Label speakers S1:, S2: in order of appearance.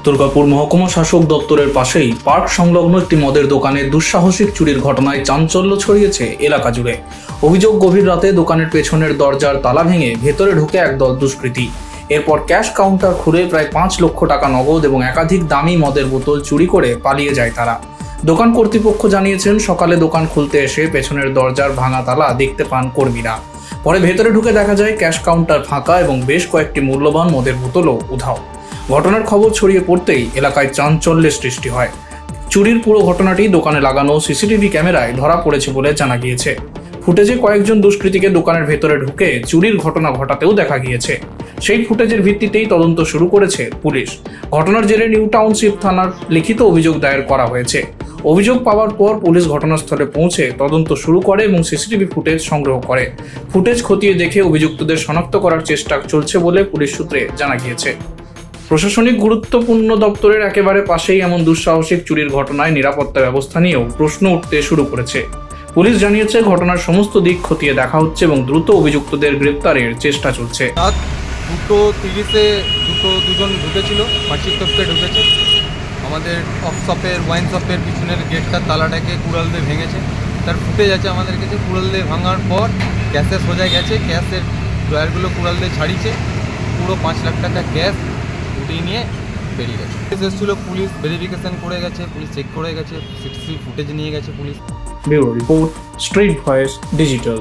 S1: দুর্গাপুর মহকুমা শাসক দপ্তরের পাশেই পার্ক সংলগ্ন একটি মদের দোকানে দুঃসাহসিক চুরির ঘটনায় চাঞ্চল্য ছড়িয়েছে এলাকা জুড়ে। অভিযোগ, গভীর রাতে দোকানের পেছনের দরজার তালা ভেঙে ভেতরে ঢুকে একদল দুষ্কৃতী। এরপর ক্যাশ কাউন্টার খুলে প্রায় 5 লক্ষ টাকা নগদ এবং একাধিক দামি মদের বোতল চুরি করে পালিয়ে যায় তারা। দোকান কর্তৃপক্ষ জানিয়েছেন, সকালে দোকান খুলতে এসে পেছনের দরজার ভাঙা তালা দেখতে পান কর্মীরা। পরে ভেতরে ঢুকে দেখা যায় ক্যাশ কাউন্টার ফাঁকা এবং বেশ কয়েকটি মূল্যবান মদের বোতলও উধাও। ঘটনার খবর ছড়িয়ে পড়তেই এলাকায় চাঞ্চল্যের সৃষ্টি হয়। চুরির পুরো ঘটনাটি দোকানে লাগানো সিসিটিভি ক্যামেরায় ধরা পড়েছে বলে জানা গিয়েছে। ফুটেজে কয়েকজন দুষ্কৃতীকে দোকানের ভেতরে ঢুকে চুরির ঘটনা ঘটাতেও দেখা গিয়েছে। সেই ফুটেজের ভিত্তিতেই তদন্ত শুরু করেছে পুলিশ। ঘটনার জেরে নিউ টাউনশিপ থানার লিখিত অভিযোগ দায়ের করা হয়েছে। অভিযোগ পাওয়ার পর পুলিশ ঘটনাস্থলে পৌঁছে তদন্ত শুরু করে এবং সিসিটিভি ফুটেজ সংগ্রহ করে। ফুটেজ খতিয়ে দেখে অভিযুক্তদের শনাক্ত করার চেষ্টা চলছে বলে পুলিশ সূত্রে জানা গিয়েছে। প্রশাসনিক গুরুত্বপূর্ণ দপ্তরের একেবারে পাশেই এমন দুঃসাহসিক চুরির ঘটনায় নিরাপত্তা ব্যবস্থা নিয়েও প্রশ্ন উঠতে শুরু করেছে। পুলিশ জানিয়েছে, ঘটনার সমস্ত দিক খতিয়ে দেখা হচ্ছে এবং দ্রুত অভিযুক্তদের গ্রেপ্তারের চেষ্টা চলছে।
S2: রাত 2:30-এ দুজন ঢুকেছিল, মার্চিক তরফে ঢুকেছে। আমাদের শপের ওয়াইন শপের পিছনের গেটটার তালাটাকে কুড়াল দিয়ে ভেঙেছে। তার ফুটেজ আছে আমাদের কাছে। কুড়াল দিয়ে ভাঙার পর ক্যাশে সোজা গেছে, ক্যাশের ড্রয়ারগুলো কুড়াল দিয়ে ছাড়িয়েছে। পুরো 5 লাখ টাকা ক্যাশ উঠিয়ে নিয়ে বেরিয়ে গেছে। এসেছিলো পুলিশ, ভেরিফিকেশন করে গেছে, পুলিশ চেক করে গেছে, সিসিটিভি ফুটেজ নিয়ে গেছে police.
S1: Bureau report, street voice digital.